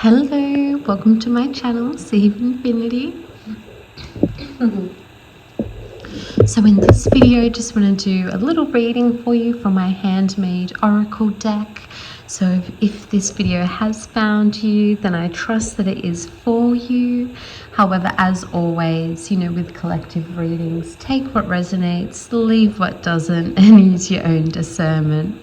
Hello, welcome to my channel, Sea of Infinity. So in this video, I just want to do a little reading for you from my handmade oracle deck. So if this video has found you, then I trust that it is for you. However, as always, with collective readings, take what resonates, leave what doesn't, and use your own discernment.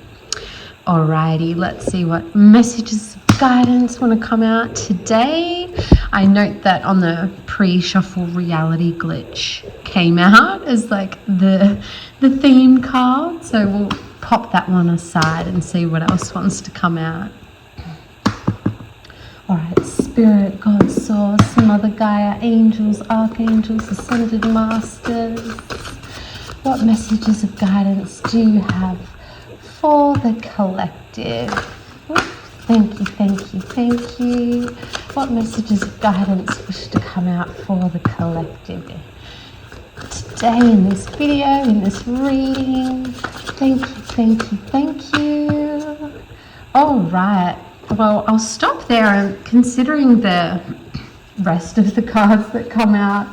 Alrighty, let's see what messages of guidance want to come out today. I note that on the pre-shuffle reality glitch came out as like the theme card, so we'll pop that one aside and see what else wants to come out. Alright, Spirit, God, Source, Mother Gaia, Angels, Archangels, Ascended Masters. What messages of guidance do you have for the collective? Thank you. What messages of guidance wish to come out for the collective today in this video, in this reading? Thank you. All right. Well, I'll stop there. And considering the rest of the cards that come out,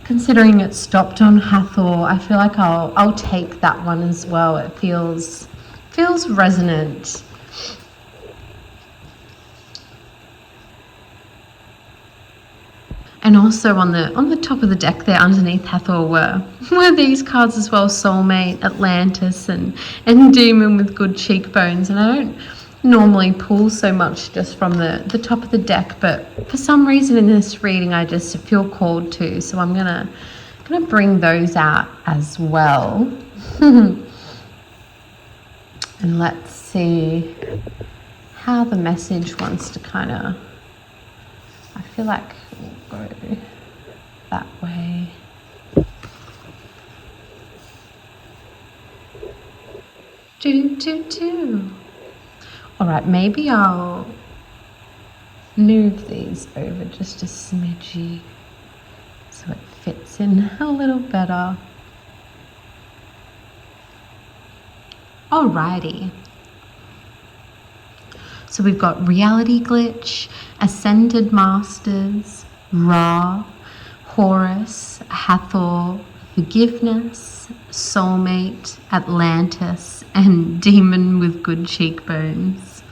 considering it stopped on Hathor, I feel like I'll take that one as well. It feels resonant. And also on the top of the deck there underneath Hathor were these cards as well: Soulmate, Atlantis, and Demon with Good Cheekbones. And I don't normally pull so much just from the top of the deck, but for some reason in this reading I just feel called to, so I'm gonna bring those out as well. And let's see how the message wants to I feel like we'll go that way. All right, maybe I'll move these over just a smidgy so it fits in a little better. Alrighty. So we've got Reality Glitch, Ascended Masters, Ra, Horus, Hathor, Forgiveness, Soulmate, Atlantis, and Demon with Good Cheekbones.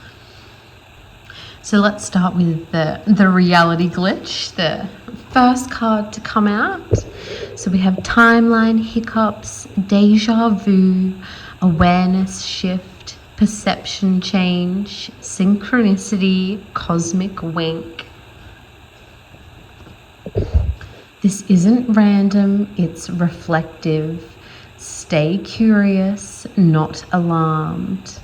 So let's start with the Reality Glitch, the first card to come out. So we have Timeline Hiccups, Deja Vu, Awareness Shift, Perception Change, Synchronicity, Cosmic Wink. This isn't random, it's reflective. Stay curious, not alarmed.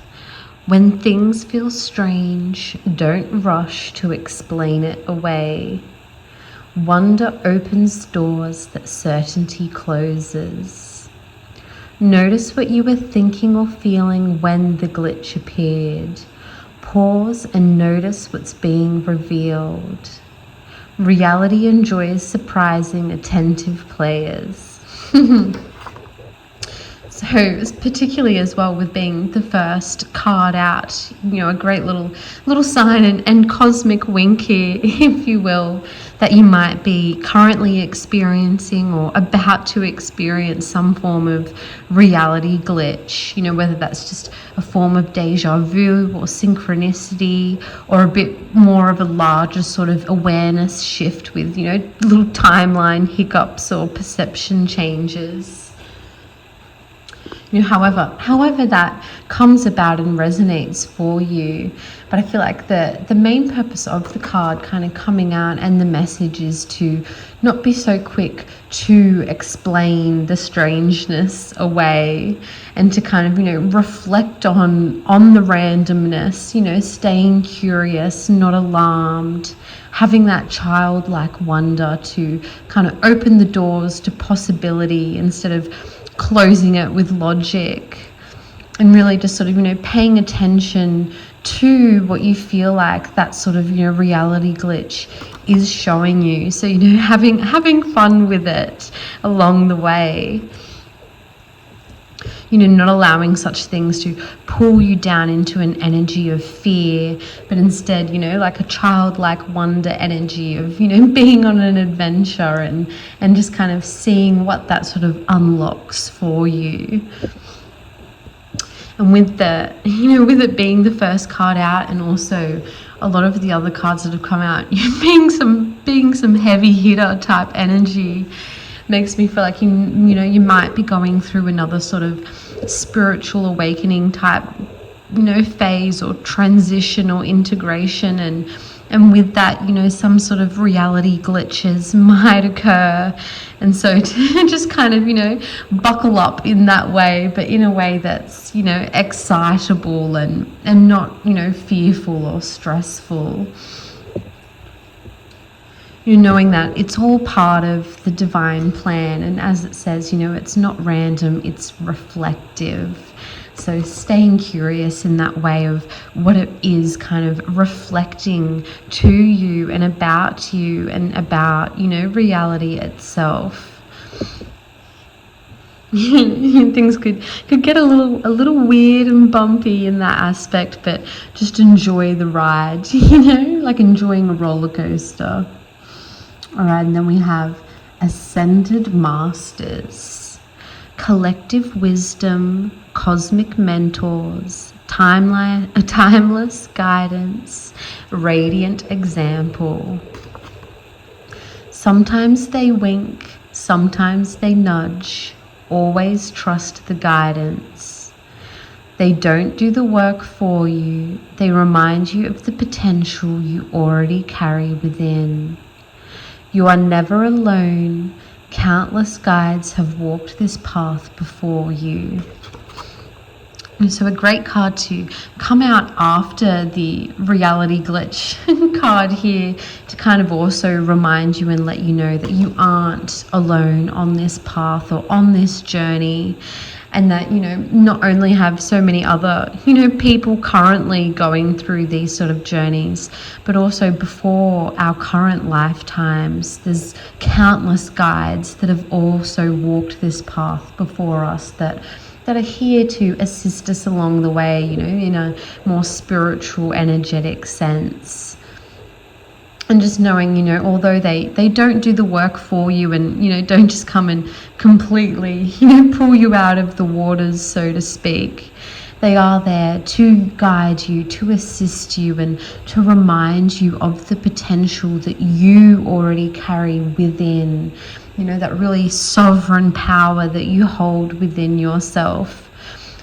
When things feel strange, don't rush to explain it away. Wonder opens doors that certainty closes. Notice what you were thinking or feeling when the glitch appeared. Pause and notice what's being revealed. Reality enjoys surprising, attentive players. So particularly as well with being the first card out, a great little sign and cosmic wink here, if you will, that you might be currently experiencing or about to experience some form of reality glitch, whether that's just a form of deja vu or synchronicity, or a bit more of a larger sort of awareness shift with, little timeline hiccups or perception changes. However that comes about and resonates for you. But I feel like the main purpose of the card kind of coming out and the message is to not be so quick to explain the strangeness away, and to kind of, reflect on the randomness, staying curious, not alarmed, having that childlike wonder to kind of open the doors to possibility instead of closing it with logic, and really just sort of, paying attention to what you feel like that sort of, reality glitch is showing you. So, having fun with it along the way. not allowing such things to pull you down into an energy of fear, but instead, like a childlike wonder energy of, being on an adventure and just kind of seeing what that sort of unlocks for you. And with the, with it being the first card out, and also a lot of the other cards that have come out, being some heavy hitter type energy, makes me feel like you might be going through another sort of spiritual awakening type, phase or transition or integration, and with that, some sort of reality glitches might occur. And so to just kind of, buckle up in that way, but in a way that's, excitable and not, fearful or stressful. Knowing that it's all part of the divine plan. And as it says, it's not random, it's reflective. So staying curious in that way of what it is kind of reflecting to you and about reality itself. Things could get a little weird and bumpy in that aspect, but just enjoy the ride, like enjoying a roller coaster. All right, and then we have Ascended Masters, collective wisdom, cosmic mentors, timeless guidance, radiant example. Sometimes they wink, sometimes they nudge, always trust the guidance. They don't do the work for you, they remind you of the potential you already carry within. You are never alone. Countless guides have walked this path before you. And so a great card to come out after the reality glitch card here, to kind of also remind you and let you know that you aren't alone on this path or on this journey. And that, not only have so many other, people currently going through these sort of journeys, but also before our current lifetimes, there's countless guides that have also walked this path before us that are here to assist us along the way, in a more spiritual, energetic sense. And just knowing, although they don't do the work for you and, don't just come and completely, pull you out of the waters, so to speak. They are there to guide you, to assist you, and to remind you of the potential that you already carry within, that really sovereign power that you hold within yourself.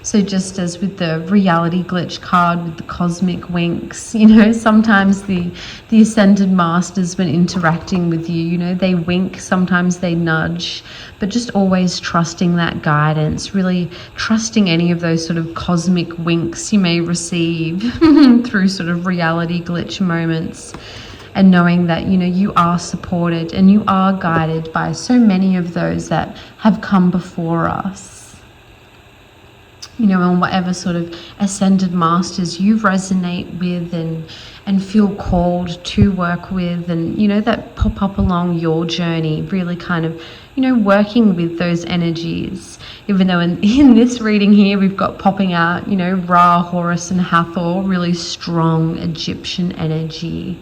So just as with the reality glitch card with the cosmic winks, sometimes the ascended masters, when interacting with you, they wink, sometimes they nudge, but just always trusting that guidance, really trusting any of those sort of cosmic winks you may receive through sort of reality glitch moments. And knowing that, you are supported and you are guided by so many of those that have come before us. And whatever sort of ascended masters you resonate with and feel called to work with, and, that pop up along your journey, really kind of, working with those energies. Even though in this reading here, we've got popping out, Ra, Horus and Hathor, really strong Egyptian energy.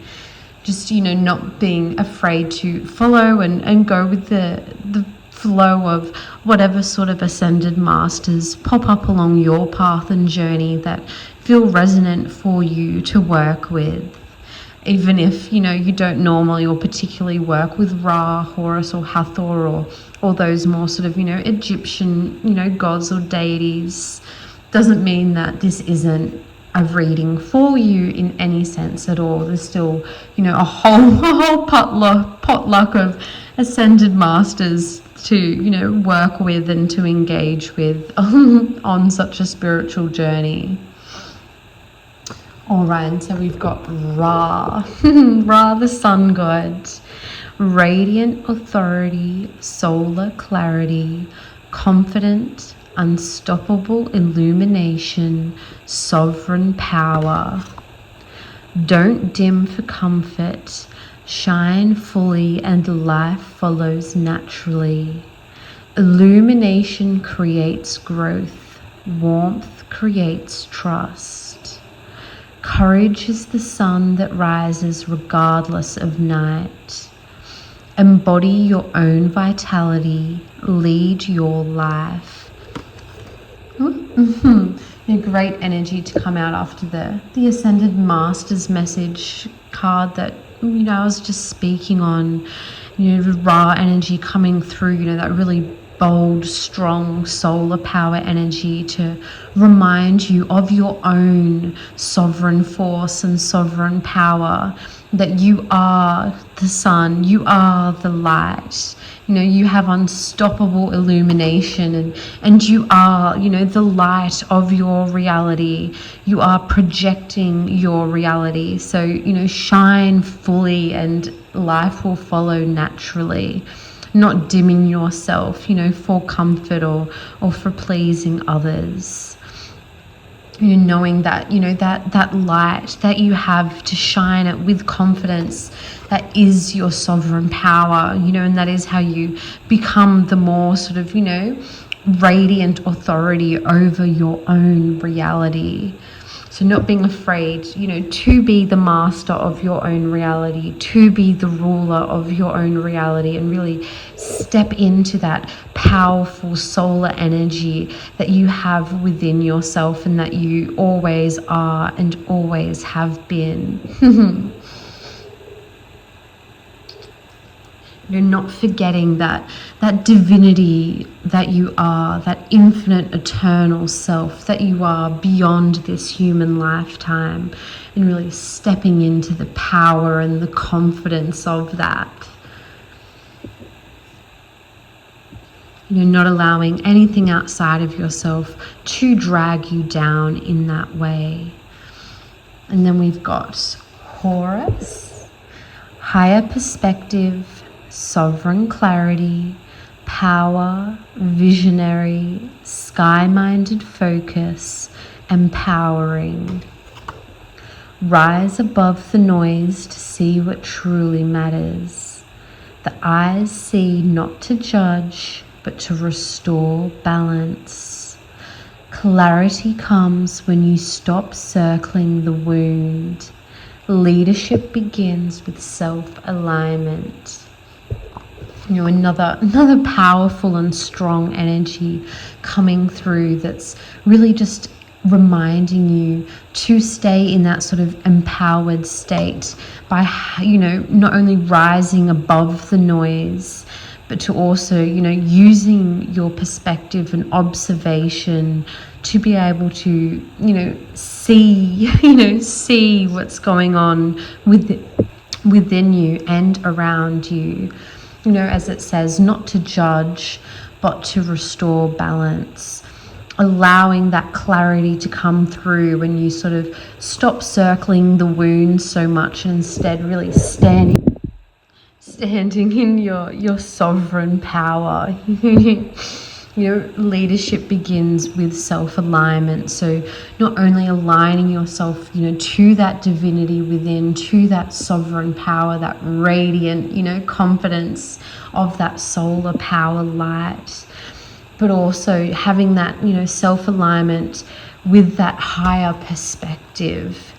Just, not being afraid to follow and go with the flow of whatever sort of ascended masters pop up along your path and journey that feel resonant for you to work with. Even if, you don't normally or particularly work with Ra, Horus or Hathor or those more sort of, Egyptian, gods or deities, doesn't mean that this isn't a reading for you in any sense at all. There's still, a whole potluck of ascended masters to, work with and to engage with on such a spiritual journey. All right, so we've got Ra, Ra the sun god, radiant authority, solar clarity, confident, unstoppable illumination, sovereign power. Don't dim for comfort, shine fully and life follows naturally. Illumination creates growth, Warmth creates trust. Courage is the sun that rises regardless of night. Embody your own vitality. Lead your life. A great energy to come out after the Ascended Masters message card that, I was just speaking on. The Ra energy coming through, that really bold, strong solar power energy to remind you of your own sovereign force and sovereign power, that you are the sun, you are the light. You have unstoppable illumination, and you are, the light of your reality. You are projecting your reality. So, shine fully and life will follow naturally. Not dimming yourself, for comfort or for pleasing others. Knowing that, that light that you have to shine it with confidence, that is your sovereign power, and that is how you become the more sort of, radiant authority over your own reality. So not being afraid, to be the master of your own reality, to be the ruler of your own reality, and really step into that powerful solar energy that you have within yourself and that you always are and always have been. You're not forgetting that divinity that you are, that infinite eternal self that you are beyond this human lifetime, and really stepping into the power and the confidence of that. You're not allowing anything outside of yourself to drag you down in that way. And then we've got Horus, higher perspective, sovereign clarity, power, visionary, sky-minded focus, empowering. Rise above the noise to see what truly matters. The eyes see not to judge, but to restore balance. Clarity comes when you stop circling the wound. Leadership begins with self-alignment. Another powerful and strong energy coming through that's really just reminding you to stay in that sort of empowered state by, not only rising above the noise, but to also, using your perspective and observation to be able to, see what's going on within you and around you. As it says, not to judge, but to restore balance. Allowing that clarity to come through when you sort of stop circling the wound so much and instead really standing in your sovereign power. Leadership begins with self-alignment. So not only aligning yourself, to that divinity within, to that sovereign power, that radiant, confidence of that solar power light, but also having that, self-alignment with that higher perspective.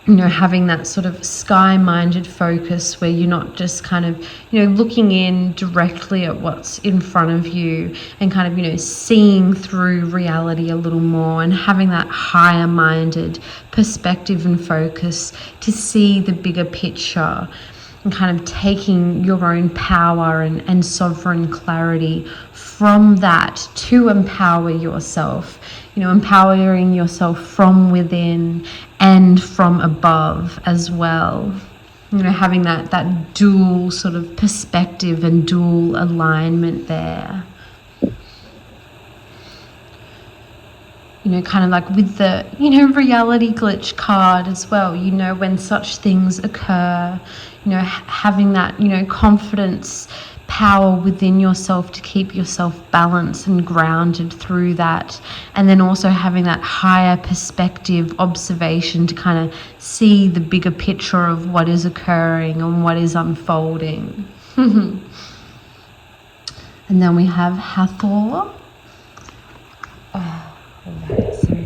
Having that sort of sky-minded focus where you're not just kind of, looking in directly at what's in front of you and kind of, seeing through reality a little more, and having that higher-minded perspective and focus to see the bigger picture, and kind of taking your own power and sovereign clarity from that to empower yourself, empowering yourself from within and from above as well. Having that dual sort of perspective and dual alignment there. Kind of like with the, reality glitch card as well, when such things occur, having that, confidence, power within yourself to keep yourself balanced and grounded through that. And then also having that higher perspective observation to kind of see the bigger picture of what is occurring and what is unfolding. And then we have Hathor. Alright, so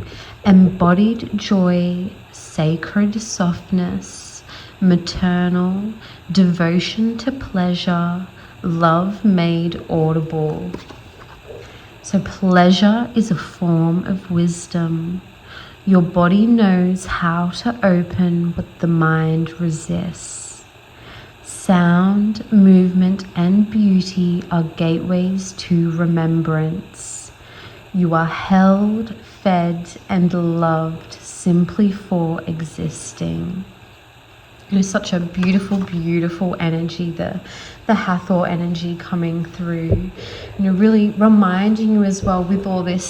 embodied joy, sacred softness, maternal, devotion to pleasure, love made audible. So pleasure is a form of wisdom. Your body knows how to open what the mind resists. Sound, movement, and beauty are gateways to remembrance. You are held, fed, and loved simply for existing. Such a beautiful, beautiful energy, the Hathor energy coming through, really reminding you as well with all this,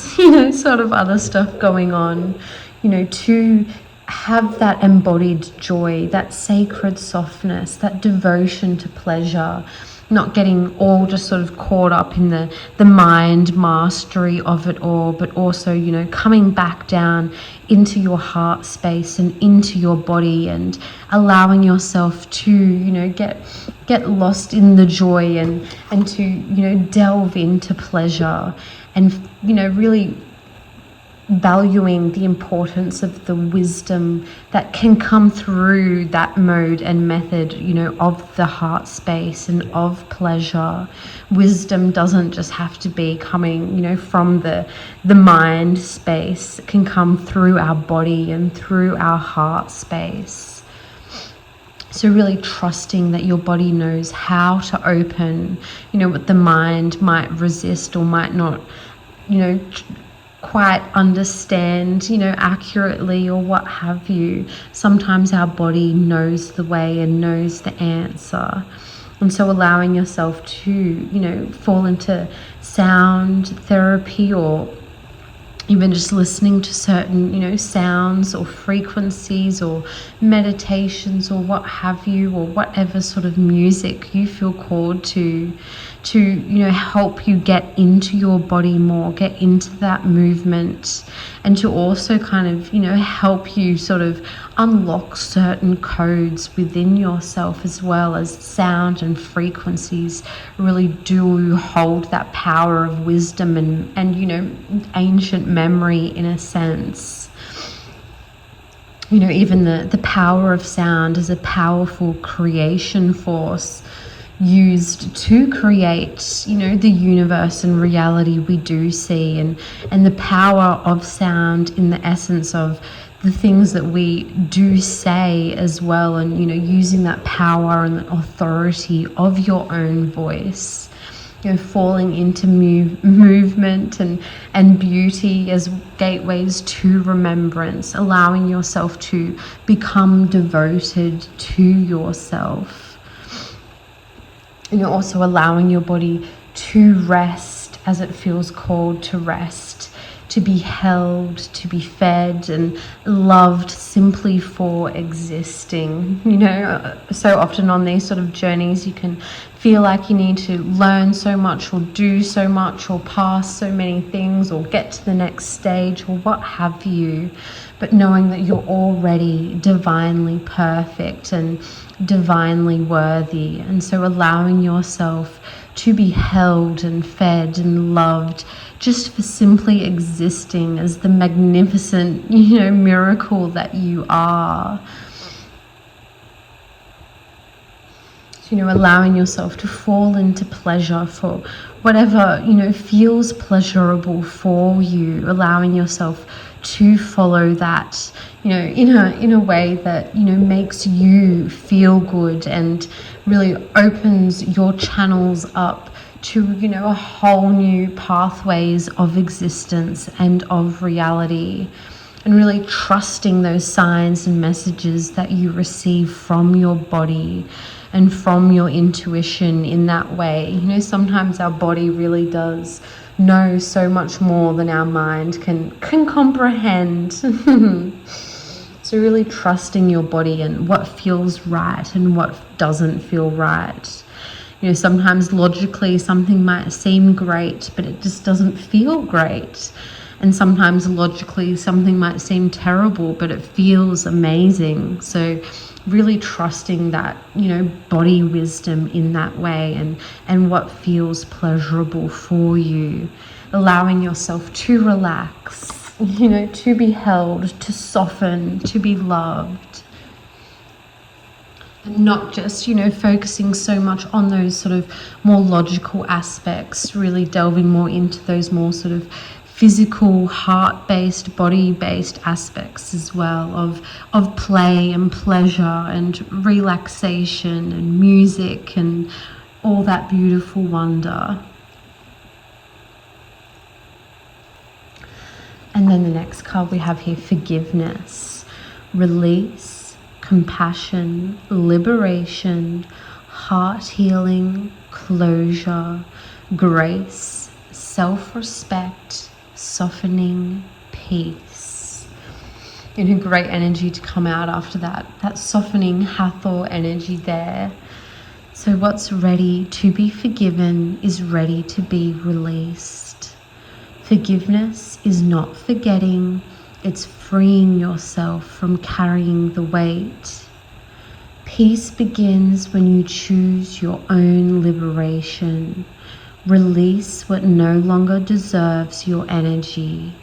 sort of other stuff going on, to have that embodied joy, that sacred softness, that devotion to pleasure, not getting all just sort of caught up in the mind mastery of it all, but also, coming back down into your heart space and into your body and allowing yourself to, get lost in the joy and to, delve into pleasure and, really valuing the importance of the wisdom that can come through that mode and method, of the heart space and of pleasure. Wisdom doesn't just have to be coming, from the mind space. It can come through our body and through our heart space. So really trusting that your body knows how to open, what the mind might resist or might not, quite understand, accurately or what have you. Sometimes our body knows the way and knows the answer. And so allowing yourself to, fall into sound therapy or even just listening to certain, sounds or frequencies or meditations or what have you, or whatever sort of music you feel called to, help you get into your body more, get into that movement, and to also kind of, help you sort of unlock certain codes within yourself, as well as sound and frequencies really do hold that power of wisdom and ancient memory in a sense. Even the power of sound is a powerful creation force used to create, the universe and reality we do see, and the power of sound in the essence of the things that we do say as well, and, using that power and the authority of your own voice, falling into movement and beauty as gateways to remembrance, allowing yourself to become devoted to yourself. Also allowing your body to rest as it feels called to rest, to be held, to be fed and loved simply for existing. So often on these sort of journeys you can feel like you need to learn so much or do so much or pass so many things or get to the next stage or what have you, but knowing that you're already divinely perfect and divinely worthy. And so allowing yourself to be held and fed and loved just for simply existing as the magnificent, miracle that you are. So, allowing yourself to fall into pleasure for whatever, feels pleasurable for you, allowing yourself to follow that, in a way that, makes you feel good and really opens your channels up to, a whole new pathways of existence and of reality, and really trusting those signs and messages that you receive from your body and from your intuition in that way. Sometimes our body really does know so much more than our mind can comprehend. So really trusting your body and what feels right and what doesn't feel right. Sometimes logically something might seem great, but it just doesn't feel great. And sometimes logically something might seem terrible, but it feels amazing. So really trusting that, body wisdom in that way and what feels pleasurable for you. Allowing yourself to relax, to be held, to soften, to be loved. And not just, focusing so much on those sort of more logical aspects, really delving more into those more sort of physical, heart-based, body-based aspects as well of play and pleasure and relaxation and music and all that beautiful wonder. And then the next card we have here, forgiveness, release, compassion, liberation, heart healing, closure, grace, self-respect, softening, peace. A great energy to come out after that softening Hathor energy there. So what's ready to be forgiven is ready to be released. Forgiveness is not forgetting, it's freeing yourself from carrying the weight. Peace begins when you choose your own liberation. Release what no longer deserves your energy.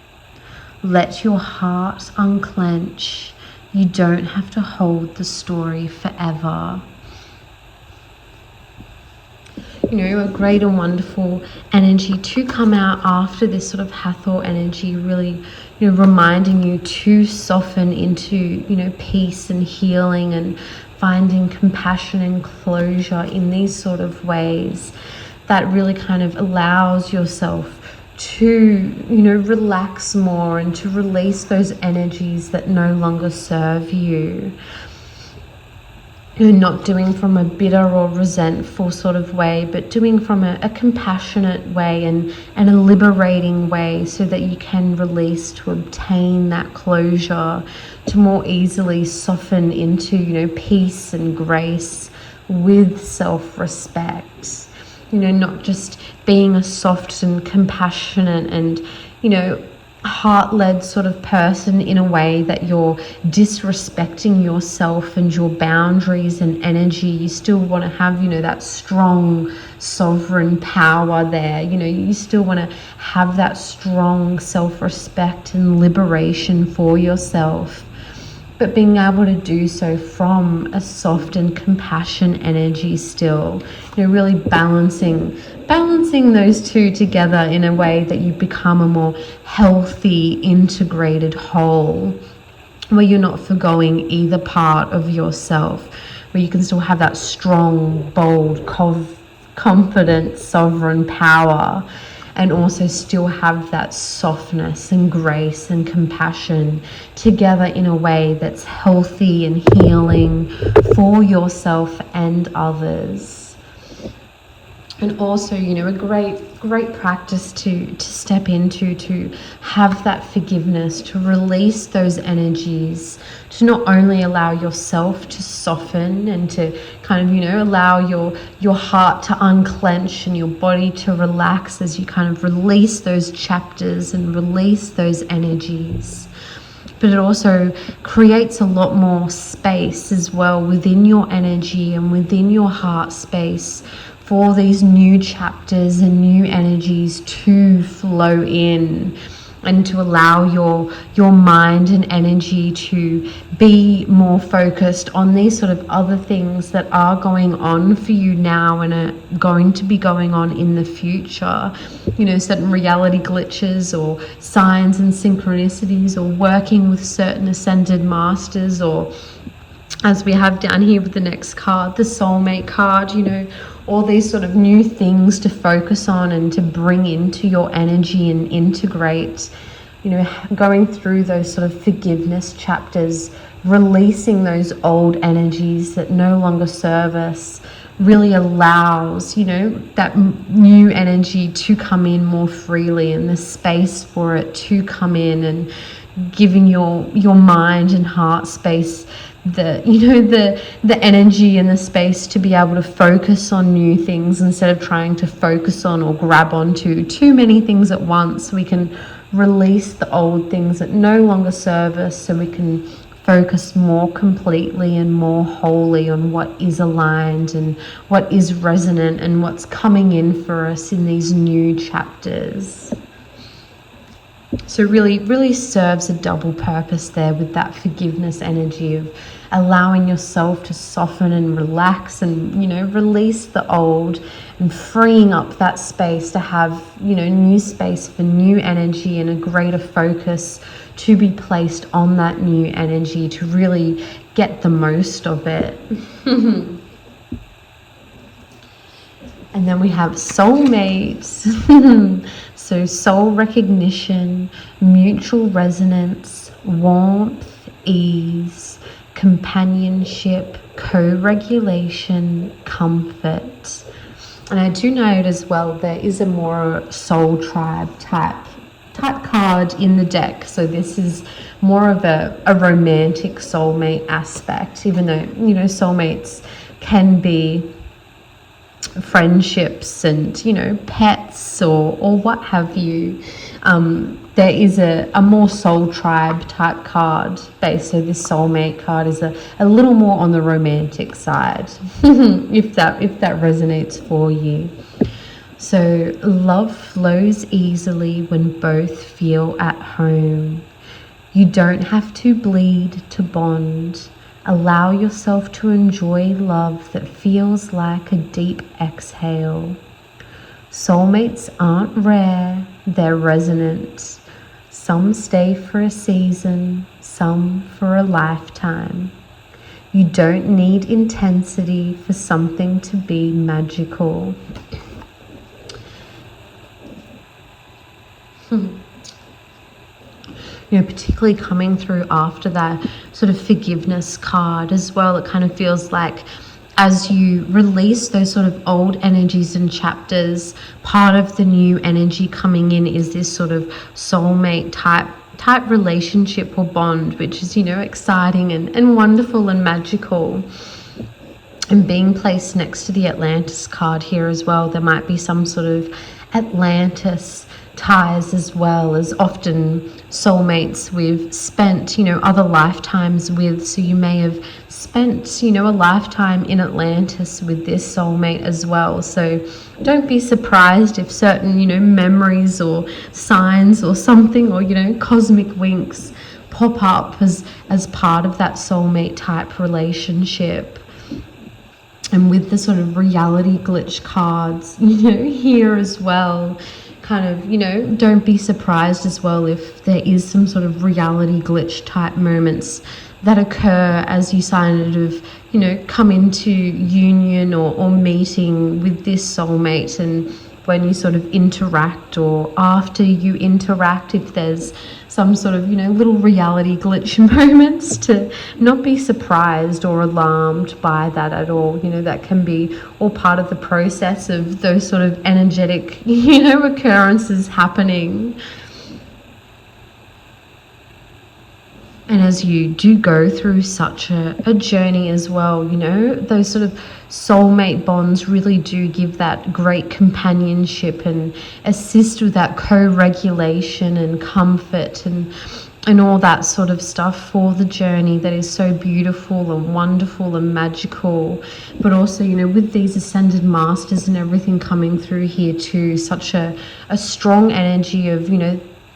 Let your heart unclench. You don't have to hold the story forever. A great and wonderful energy to come out after this sort of Hathor energy, really, reminding you to soften into, peace and healing and finding compassion and closure in these sort of ways that really kind of allows yourself to, relax more and to release those energies that no longer serve you. Not doing from a bitter or resentful sort of way, but doing from a compassionate way and a liberating way, so that you can release to obtain that closure, to more easily soften into, peace and grace with self-respect. Not just being a soft and compassionate and, heart-led sort of person in a way that you're disrespecting yourself and your boundaries and energy. You still want to have, that strong sovereign power there. You still want to have that strong self-respect and liberation for yourself, but being able to do so from a soft and compassion energy still, really balancing those two together in a way that you become a more healthy, integrated whole, where you're not forgoing either part of yourself, where you can still have that strong, bold, confident, sovereign power, and also still have that softness and grace and compassion together in a way that's healthy and healing for yourself and others. And also, a great practice to step into, to have that forgiveness, to release those energies, to not only allow yourself to soften and to kind of, allow your heart to unclench and your body to relax as you kind of release those chapters and release those energies. But it also creates a lot more space as well within your energy and within your heart space for these new chapters and new energies to flow in, and to allow your mind and energy to be more focused on these sort of other things that are going on for you now and are going to be going on in the future. Certain reality glitches or signs and synchronicities, or working with certain ascended masters, or as we have down here with the next card, the soulmate card, all these sort of new things to focus on and to bring into your energy and integrate, going through those sort of forgiveness chapters, releasing those old energies that no longer serve us, really allows, that new energy to come in more freely, and the space for it to come in, and giving your mind and heart space the energy and the space to be able to focus on new things instead of trying to focus on or grab onto too many things at once. We can release the old things that no longer serve us, so we can focus more completely and more wholly on what is aligned and what is resonant and what's coming in for us in these new chapters. So really serves a double purpose there with that forgiveness energy of allowing yourself to soften and relax and, release the old, and freeing up that space to have, new space for new energy and a greater focus to be placed on that new energy to really get the most of it. And then we have soulmates. So soul recognition, mutual resonance, warmth, ease, companionship, co-regulation, comfort. And I do note as well there is a more soul tribe type card in the deck. So this is more of a romantic soulmate aspect, even though, soulmates can be friendships and, pets or what have you. There is a more soul tribe type card base. So this soulmate card is a little more on the romantic side, if that resonates for you. So love flows easily when both feel at home. You don't have to bleed to bond. Allow yourself to enjoy love that feels like a deep exhale. Soulmates aren't rare, they're resonant. Some stay for a season, some for a lifetime. You don't need intensity for something to be magical. Particularly coming through after that sort of forgiveness card as well, it kind of feels like as you release those sort of old energies and chapters, part of the new energy coming in is this sort of soulmate type relationship or bond, which is, exciting and wonderful and magical. And being placed next to the Atlantis card here as well, there might be some sort of Atlantis ties as well, as often soulmates we've spent, other lifetimes with. So you may have spent, a lifetime in Atlantis with this soulmate as well. So don't be surprised if certain, memories or signs or something, or, cosmic winks pop up as part of that soulmate type relationship. And with the sort of reality glitch cards, here as well, kind of, don't be surprised as well if there is some sort of reality glitch type moments that occur as you kind of, come into union or meeting with this soulmate, and when you sort of interact or after you interact, if there's some sort of, little reality glitch moments, to not be surprised or alarmed by that at all. That can be all part of the process of those sort of energetic, occurrences happening. And as you do go through such a journey as well, those sort of soulmate bonds really do give that great companionship and assist with that co-regulation and comfort and all that sort of stuff for the journey that is so beautiful and wonderful and magical. But also, with these ascended masters and everything coming through here too, such a strong energy of,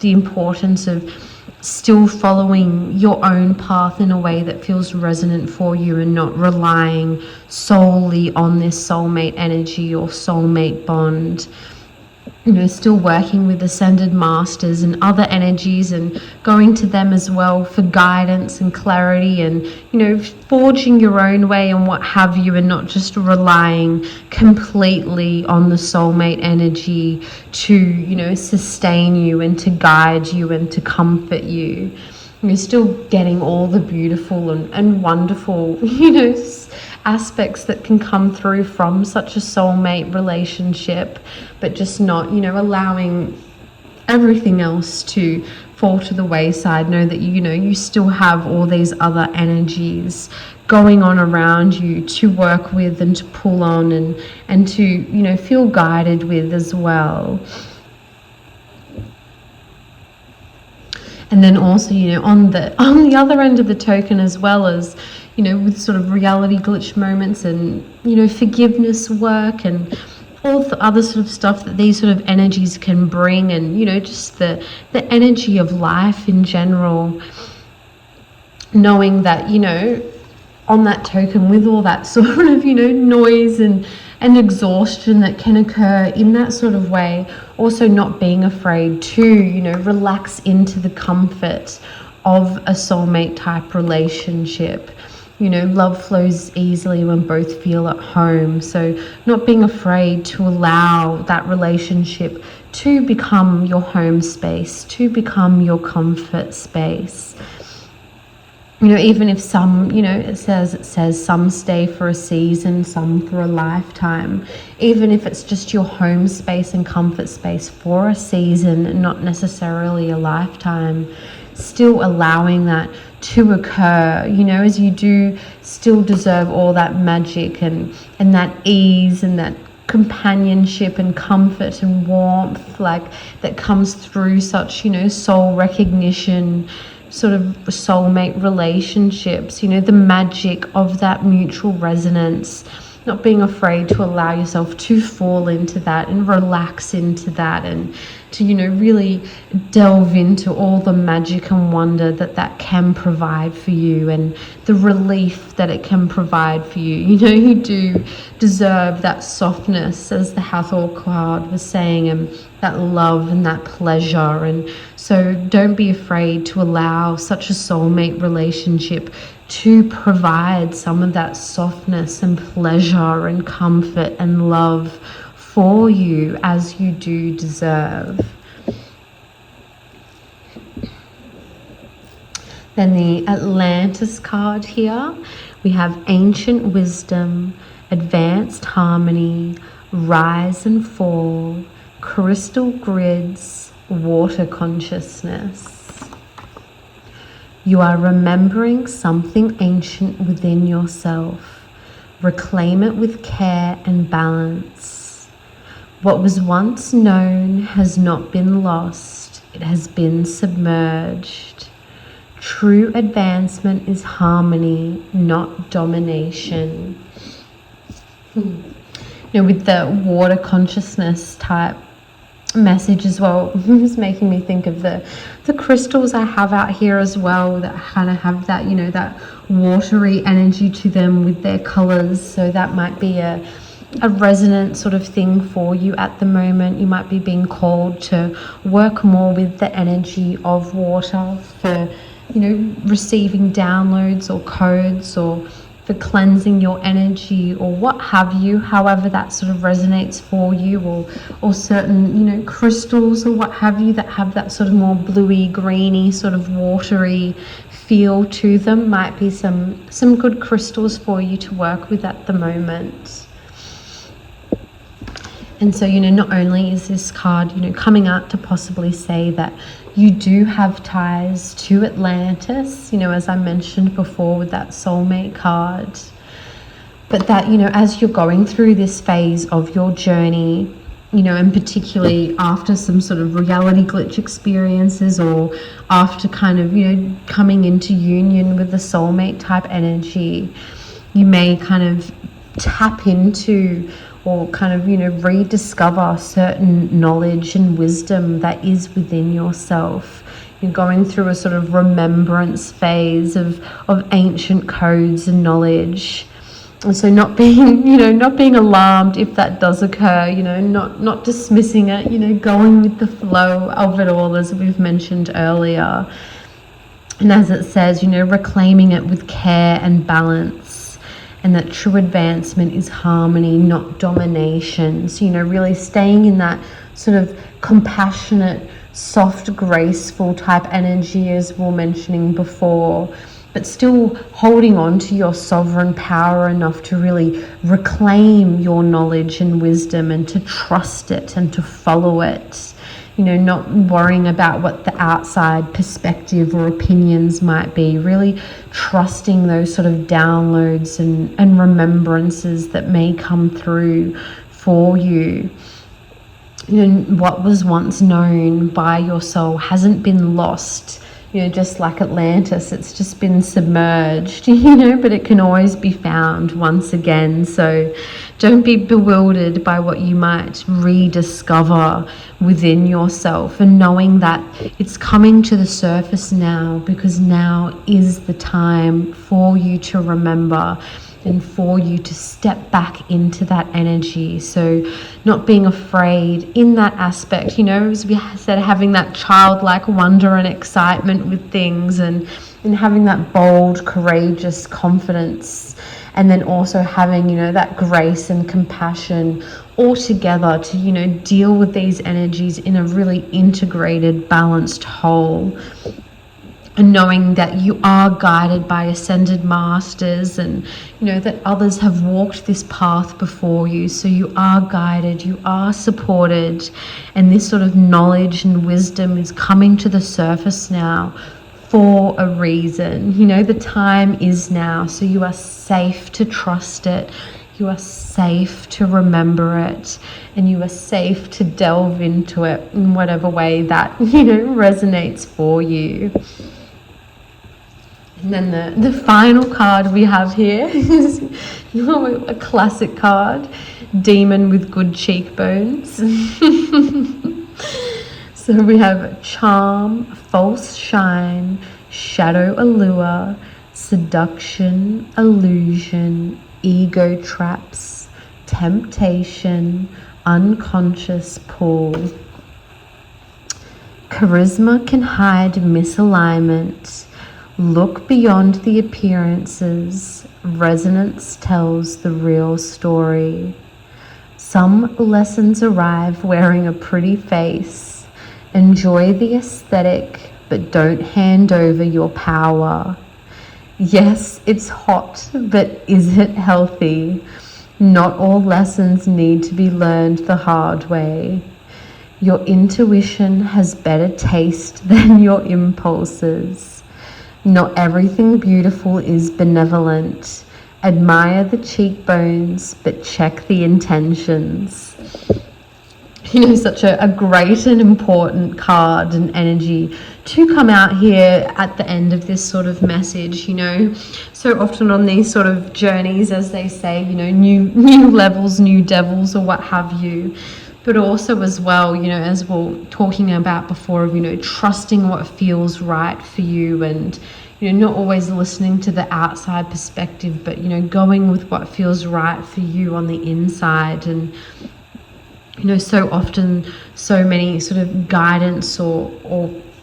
the importance of still following your own path in a way that feels resonant for you, and not relying solely on this soulmate energy or soulmate bond. Still working with ascended masters and other energies, and going to them as well for guidance and clarity, and forging your own way and what have you, and not just relying completely on the soulmate energy to sustain you and to guide you and to comfort you. You're still getting all the beautiful and wonderful aspects that can come through from such a soulmate relationship, but just not allowing everything else to fall to the wayside. Know that you still have all these other energies going on around you to work with and to pull on and to feel guided with as well. And then also on the other end of the token, as well as with sort of reality glitch moments and forgiveness work and all the other sort of stuff that these sort of energies can bring, and you know, just the energy of life in general. Knowing that, you know, on that token, with all that sort of, you know, noise and exhaustion that can occur in that sort of way, also not being afraid to, you know, relax into the comfort of a soulmate type relationship. You know, love flows easily when both feel at home. So not being afraid to allow that relationship to become your home space, to become your comfort space. You know, even if some, you know, it says some stay for a season, some for a lifetime. Even if it's just your home space and comfort space for a season, not necessarily a lifetime, still allowing that to occur, you know, as you do still deserve all that magic and that ease and that companionship and comfort and warmth, like, that comes through such, you know, soul recognition, sort of soulmate relationships, you know, the magic of that mutual resonance, not being afraid to allow yourself to fall into that and relax into that, and to, you know, really delve into all the magic and wonder that that can provide for you, and the relief that it can provide for you. You know, you do deserve that softness, as the Hathor card was saying, and that love and that pleasure. And so don't be afraid to allow such a soulmate relationship to provide some of that softness and pleasure and comfort and love for you, as you do deserve. Then the Atlantis card here, we have ancient wisdom, advanced harmony, rise and fall, crystal grids, water consciousness. You are remembering something ancient within yourself. Reclaim it with care and balance. What was once known has not been lost. It has been submerged. True advancement is harmony, not domination. You know, with the water consciousness type message as well, it was making me think of the crystals I have out here as well, that kind of have that, you know, that watery energy to them with their colors. So that might be a resonant sort of thing for you at the moment. You might be being called to work more with the energy of water for, you know, receiving downloads or codes, or for cleansing your energy, or what have you, however that sort of resonates for you, or certain, you know, crystals or what have you that have that sort of more bluey, greeny, sort of watery feel to them. Might be some good crystals for you to work with at the moment. And so, you know, not only is this card, you know, coming out to possibly say that you do have ties to Atlantis, you know, as I mentioned before with that soulmate card, but that, you know, as you're going through this phase of your journey, you know, and particularly after some sort of reality glitch experiences, or after kind of, you know, coming into union with the soulmate type energy, you may kind of tap into, or kind of, you know, rediscover certain knowledge and wisdom that is within yourself. You're going through a sort of remembrance phase of ancient codes and knowledge. And so not being, you know, not being alarmed if that does occur, you know, not dismissing it, you know, going with the flow of it all, as we've mentioned earlier. And as it says, you know, reclaiming it with care and balance. And that true advancement is harmony, not domination. So, you know, really staying in that sort of compassionate, soft, graceful type energy, as we were mentioning before, but still holding on to your sovereign power enough to really reclaim your knowledge and wisdom, and to trust it and to follow it. You know, not worrying about what the outside perspective or opinions might be, really trusting those sort of downloads and remembrances that may come through for you. You know, what was once known by your soul hasn't been lost. just like Atlantis, it's just been submerged, but it can always be found once again. So don't be bewildered by what you might rediscover within yourself, and knowing that it's coming to the surface now, because now is the time for you to remember and for you to step back into that energy. So not being afraid in that aspect, as we said, having that childlike wonder and excitement with things, and having that bold, courageous confidence, and then also having, that grace and compassion all together to, deal with these energies in a really integrated, balanced whole. And knowing that you are guided by ascended masters, and that others have walked this path before you, so you are guided, you are supported, and this sort of knowledge and wisdom is coming to the surface now for a reason. The time is now, so you are safe to trust it, you are safe to remember it, and you are safe to delve into it in whatever way that resonates for you. And then the final card we have here is a classic card, Demon with Good Cheekbones. So we have Charm, False Shine, Shadow Allure, Seduction, Illusion, Ego Traps, Temptation, Unconscious Pull. Charisma can hide misalignment. Look beyond the appearances. Resonance tells the real story. Some lessons arrive wearing a pretty face. Enjoy the aesthetic, but don't hand over your power. Yes, it's hot, but is it healthy? Not all lessons need to be learned the hard way. Your intuition has better taste than your impulses. Not everything beautiful is benevolent. Admire the cheekbones, but check the intentions. Such a great and important card and energy to come out here at the end of this sort of message. So often on these sort of journeys, as they say, new levels, new devils, or what have you. But also as well, as we're talking about before, of, trusting what feels right for you, and, not always listening to the outside perspective, but, going with what feels right for you on the inside. And, so often, so many sort of guidance or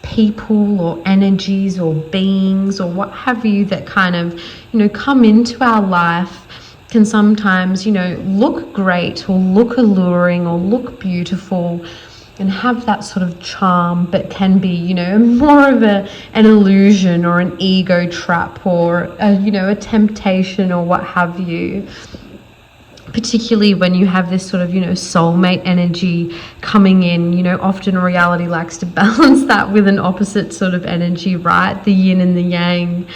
people or energies or beings or what have you that kind of, come into our life can sometimes, look great or look alluring or look beautiful and have that sort of charm, but can be, more of an illusion or an ego trap or, a temptation or what have you. Particularly when you have this sort of, soulmate energy coming in, often reality likes to balance that with an opposite sort of energy, right? The yin and the yang.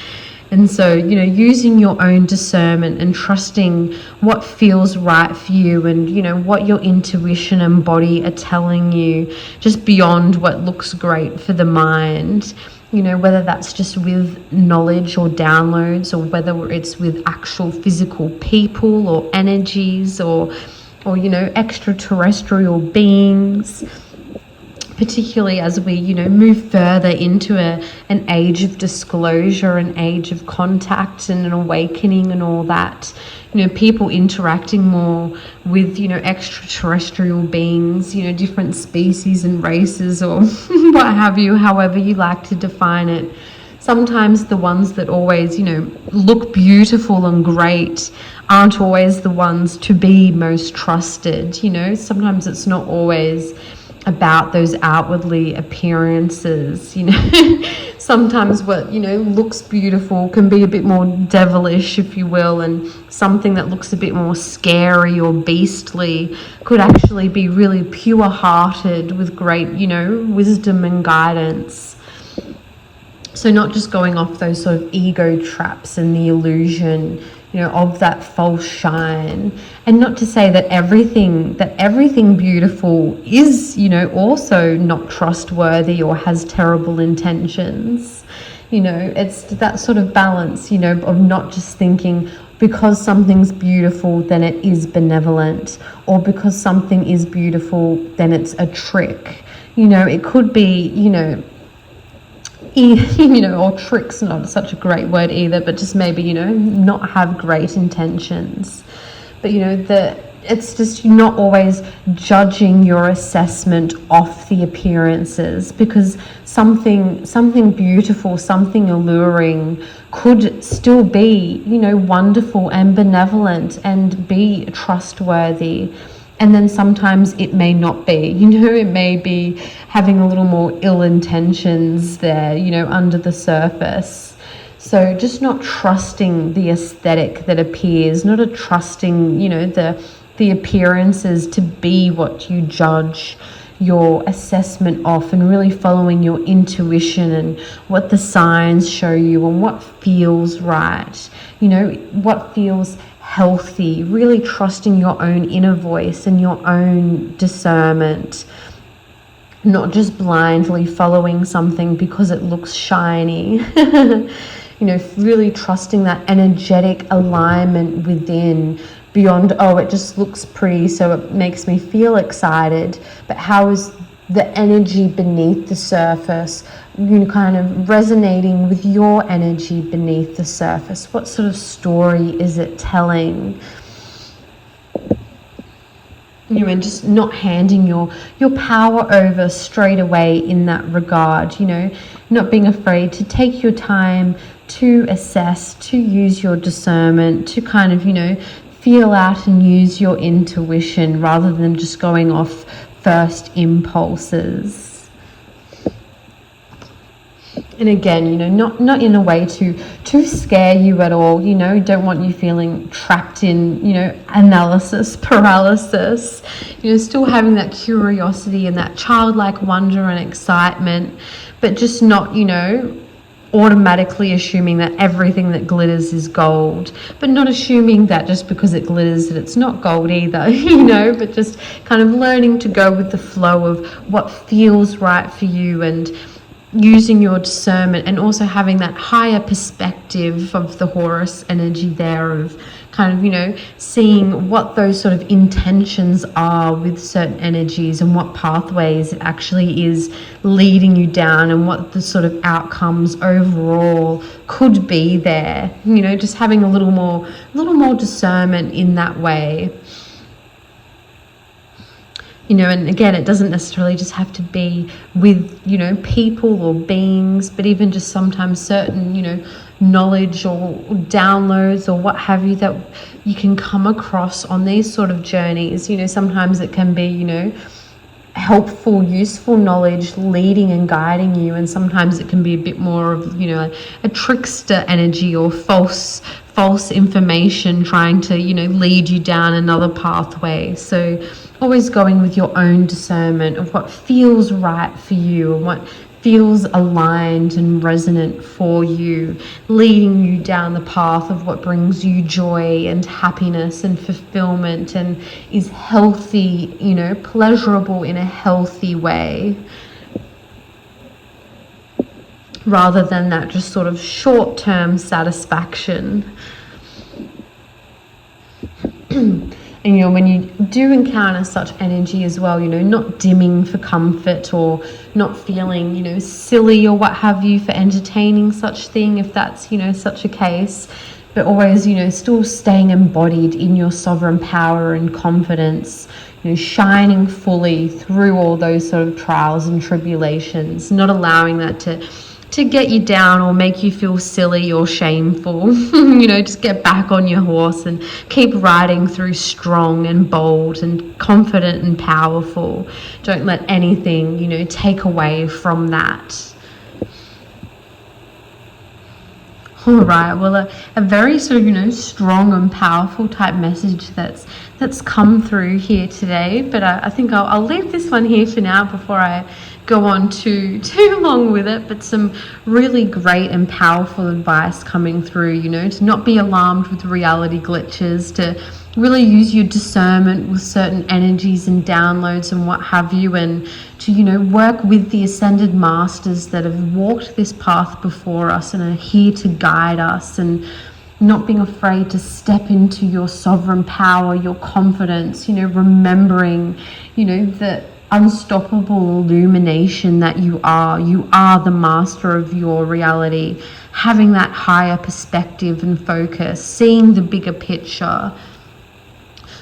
And so, using your own discernment and trusting what feels right for you, and, what your intuition and body are telling you, just beyond what looks great for the mind, whether that's just with knowledge or downloads, or whether it's with actual physical people or energies or extraterrestrial beings. Particularly as we, move further into an age of disclosure, an age of contact and an awakening and all that, people interacting more with, extraterrestrial beings, different species and races or what have you, however you like to define it. Sometimes the ones that always, look beautiful and great aren't always the ones to be most trusted. Sometimes it's not always about those outwardly appearances. Sometimes what looks beautiful can be a bit more devilish, if you will, and something that looks a bit more scary or beastly could actually be really pure-hearted with great wisdom and guidance. So not just going off those sort of ego traps and the illusion, of that false shine. And not to say that everything beautiful is, also not trustworthy or has terrible intentions. It's that sort of balance, of not just thinking because something's beautiful, then it is benevolent, or because something is beautiful, then it's a trick. It could be, or tricks, not such a great word either, but just maybe, not have great intentions. But, it's just not always judging your assessment off the appearances, because something beautiful, something alluring could still be, wonderful and benevolent and be trustworthy. And then sometimes it may not be, it may be having a little more ill intentions there, under the surface. So just not trusting the aesthetic that appears, not trusting, the appearances to be what you judge your assessment of, and really following your intuition and what the signs show you and what feels right, what feels healthy, really trusting your own inner voice and your own discernment, not just blindly following something because it looks shiny. Really trusting that energetic alignment within, beyond, it just looks pretty, so it makes me feel excited, but how is the energy beneath the surface, kind of resonating with your energy beneath the surface? What sort of story is it telling? And just not handing your power over straight away in that regard, not being afraid to take your time to assess, to use your discernment, to kind of, feel out and use your intuition rather than just going off first impulses. And again, not in a way to scare you at all, don't want you feeling trapped in, analysis paralysis, still having that curiosity and that childlike wonder and excitement, but just not, automatically assuming that everything that glitters is gold, but not assuming that just because it glitters that it's not gold either, but just kind of learning to go with the flow of what feels right for you, and using your discernment, and also having that higher perspective of the Horus energy there, of kind of, seeing what those sort of intentions are with certain energies and what pathways it actually is leading you down, and what the sort of outcomes overall could be there, just having a little more discernment in that way. And again, it doesn't necessarily just have to be with, people or beings, but even just sometimes certain, knowledge or downloads or what have you that you can come across on these sort of journeys. Sometimes it can be, helpful, useful knowledge leading and guiding you, and sometimes it can be a bit more of, a trickster energy or false information trying to, lead you down another pathway. So always going with your own discernment of what feels right for you and what feels aligned and resonant for you, leading you down the path of what brings you joy and happiness and fulfillment and is healthy, pleasurable in a healthy way, rather than that just sort of short-term satisfaction. And when you do encounter such energy as well, not dimming for comfort or not feeling, silly or what have you for entertaining such thing, if that's, such a case, but always, still staying embodied in your sovereign power and confidence, shining fully through all those sort of trials and tribulations, not allowing that to get you down or make you feel silly or shameful. Just get back on your horse and keep riding through strong and bold and confident and powerful. Don't let anything, take away from that. All right, well, a very sort of, strong and powerful type message that's that's come through here today. But I think I'll leave this one here for now before I go on too long with it. But some really great and powerful advice coming through, you know, to not be alarmed with reality glitches, to really use your discernment with certain energies and downloads and what have you, and to, you know, work with the ascended masters that have walked this path before us and are here to guide us, and not being afraid to step into your sovereign power, your confidence, you know, remembering, you know, the unstoppable illumination that you are. You are the master of your reality. Having that higher perspective and focus, seeing the bigger picture,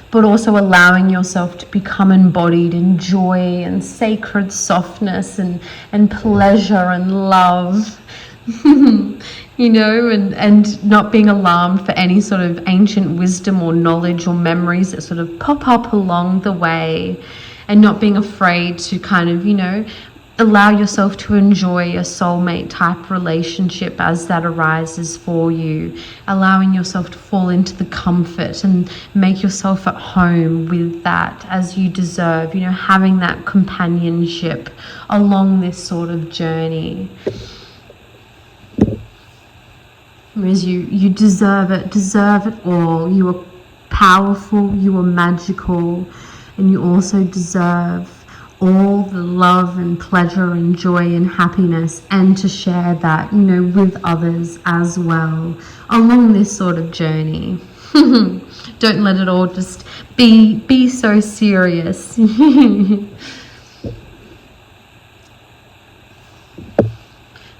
but also allowing yourself to become embodied in joy and sacred softness and pleasure and love. You know, and not being alarmed for any sort of ancient wisdom or knowledge or memories that sort of pop up along the way, and not being afraid to kind of, you know, allow yourself to enjoy a soulmate type relationship as that arises for you, allowing yourself to fall into the comfort and make yourself at home with that as you deserve, you know, having that companionship along this sort of journey. Whereas you deserve it all. You are powerful, you are magical, and you also deserve all the love and pleasure and joy and happiness, and to share that, you know, with others as well along this sort of journey. Don't let it all just be so serious.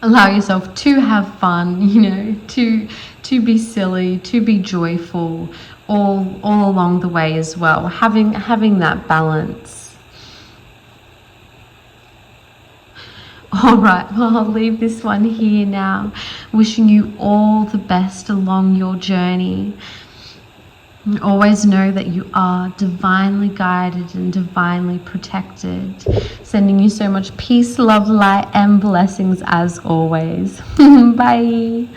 Allow yourself to have fun, you know, to be silly, to be joyful, all along the way as well. Having that balance. All right, well, I'll leave this one here now. Wishing you all the best along your journey. And always know that you are divinely guided and divinely protected. Sending you so much peace, love, light, and blessings as always. Bye.